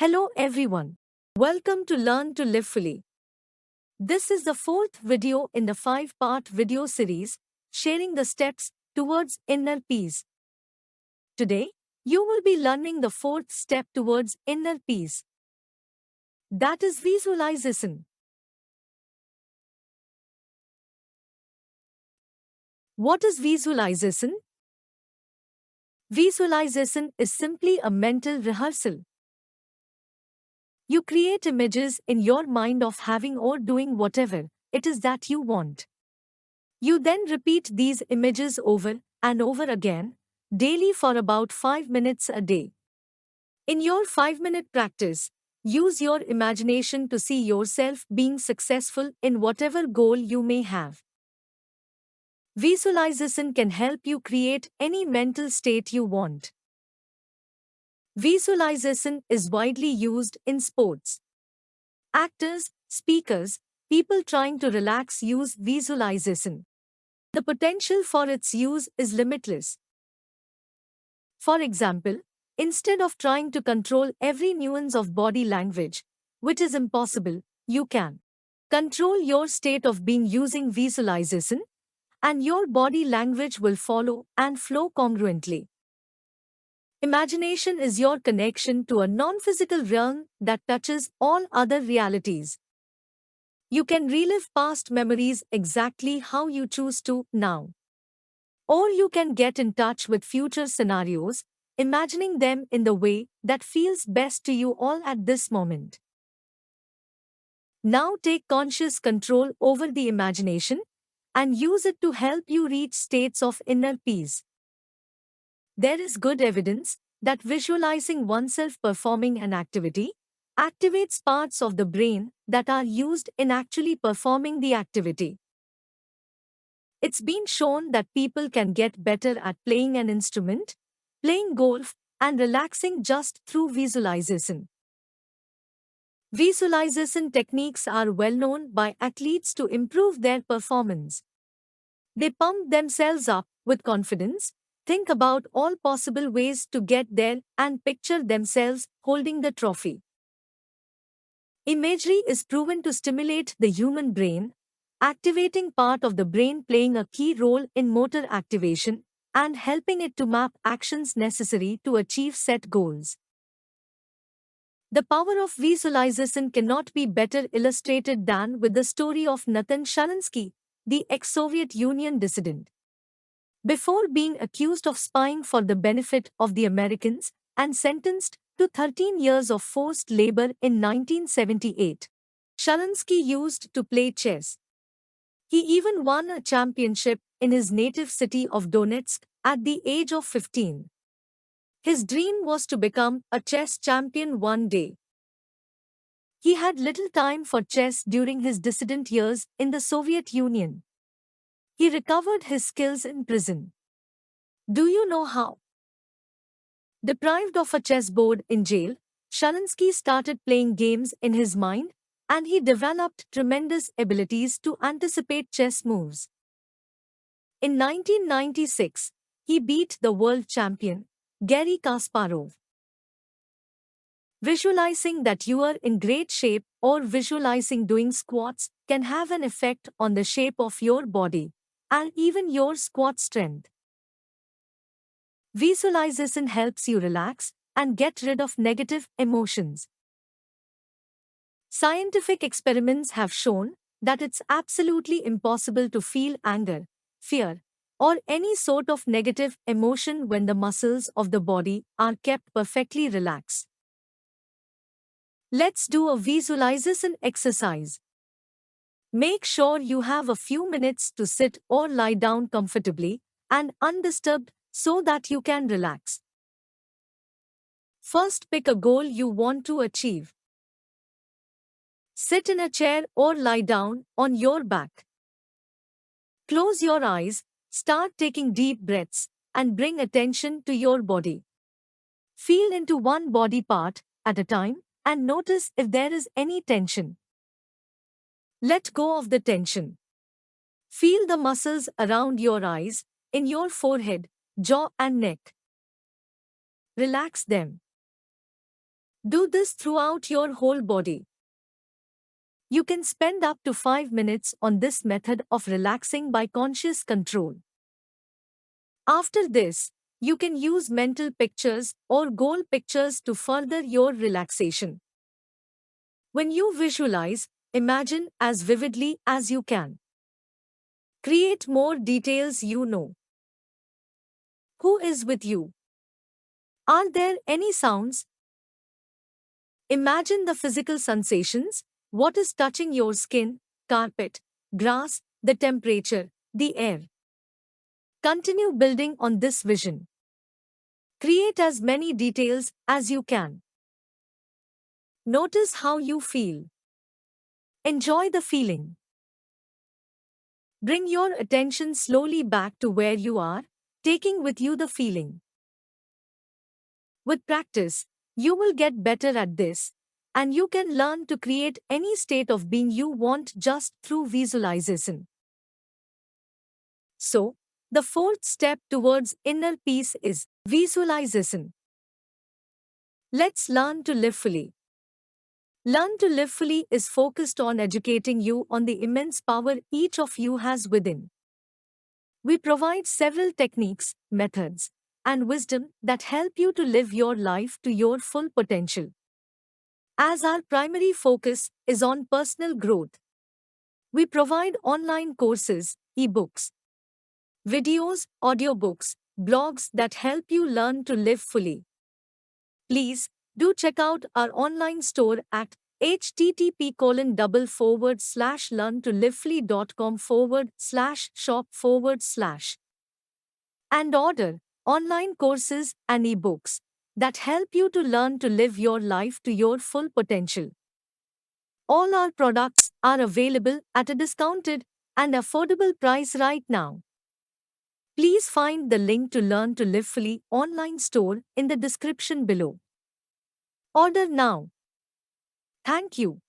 Hello everyone. Welcome to Learn to Live Fully. This is the fourth video in the 5-part video series, sharing the steps towards inner peace. Today, you will be learning the fourth step towards inner peace. That is visualization. What is visualization? Visualization is simply a mental rehearsal. You create images in your mind of having or doing whatever it is that you want. You then repeat these images over and over again, daily for about 5 minutes a day. In your 5-minute practice, use your imagination to see yourself being successful in whatever goal you may have. Visualization can help you create any mental state you want. Visualization is widely used in sports. Actors, speakers, people trying to relax use visualization. The potential for its use is limitless. For example, instead of trying to control every nuance of body language, which is impossible, you can control your state of being using visualization, and your body language will follow and flow congruently. Imagination is your connection to a non-physical realm that touches all other realities. You can relive past memories exactly how you choose to now. Or you can get in touch with future scenarios, imagining them in the way that feels best to you all at this moment. Now take conscious control over the imagination and use it to help you reach states of inner peace. There is good evidence that visualizing oneself performing an activity activates parts of the brain that are used in actually performing the activity. It's been shown that people can get better at playing an instrument, playing golf, and relaxing just through visualization. Visualization techniques are well known by athletes to improve their performance. They pump themselves up with confidence, think about all possible ways to get there, and picture themselves holding the trophy. Imagery is proven to stimulate the human brain, activating part of the brain playing a key role in motor activation and helping it to map actions necessary to achieve set goals. The power of visualization cannot be better illustrated than with the story of Nathan Sharansky, the ex-Soviet Union dissident. Before being accused of spying for the benefit of the Americans and sentenced to 13 years of forced labor in 1978, Sharansky used to play chess. He even won a championship in his native city of Donetsk at the age of 15. His dream was to become a chess champion one day. He had little time for chess during his dissident years in the Soviet Union. He recovered his skills in prison. Do you know how? Deprived of a chessboard in jail, Sharansky started playing games in his mind, and he developed tremendous abilities to anticipate chess moves. In 1996, he beat the world champion, Garry Kasparov. Visualizing that you are in great shape or visualizing doing squats can have an effect on the shape of your body and even your squat strength. Visualization helps you relax and get rid of negative emotions. Scientific experiments have shown that it's absolutely impossible to feel anger, fear, or any sort of negative emotion when the muscles of the body are kept perfectly relaxed. Let's do a visualization exercise. Make sure you have a few minutes to sit or lie down comfortably and undisturbed so that you can relax. First, pick a goal you want to achieve. Sit in a chair or lie down on your back. Close your eyes, start taking deep breaths, and bring attention to your body. Feel into one body part at a time and notice if there is any tension. Let go of the tension. Feel the muscles around your eyes, in your forehead, jaw, and neck. Relax them. Do this throughout your whole body. You can spend up to 5 minutes on this method of relaxing by conscious control. After this, you can use mental pictures or goal pictures to further your relaxation. When you visualize, imagine as vividly as you can. Create more details you know. Who is with you? Are there any sounds? Imagine the physical sensations. What is touching your skin, carpet, grass, the temperature, the air? Continue building on this vision. Create as many details as you can. Notice how you feel. Enjoy the feeling. Bring your attention slowly back to where you are, taking with you the feeling. With practice, you will get better at this, and you can learn to create any state of being you want just through visualization. So, the fourth step towards inner peace is visualization. Let's learn to live fully. Learn to live fully is focused on educating you on the immense power each of you has within. We provide several techniques, methods, and wisdom that help you to live your life to your full potential. As our primary focus is on personal growth, we provide online courses, ebooks, videos, audiobooks, blogs that help you learn to live fully. Please do check out our online store at http://learntolivefully.com/shop/ and order online courses and ebooks that help you to learn to live your life to your full potential. All our products are available at a discounted and affordable price right now. Please find the link to Learn to Live Fully online store in the description below. Order now. Thank you.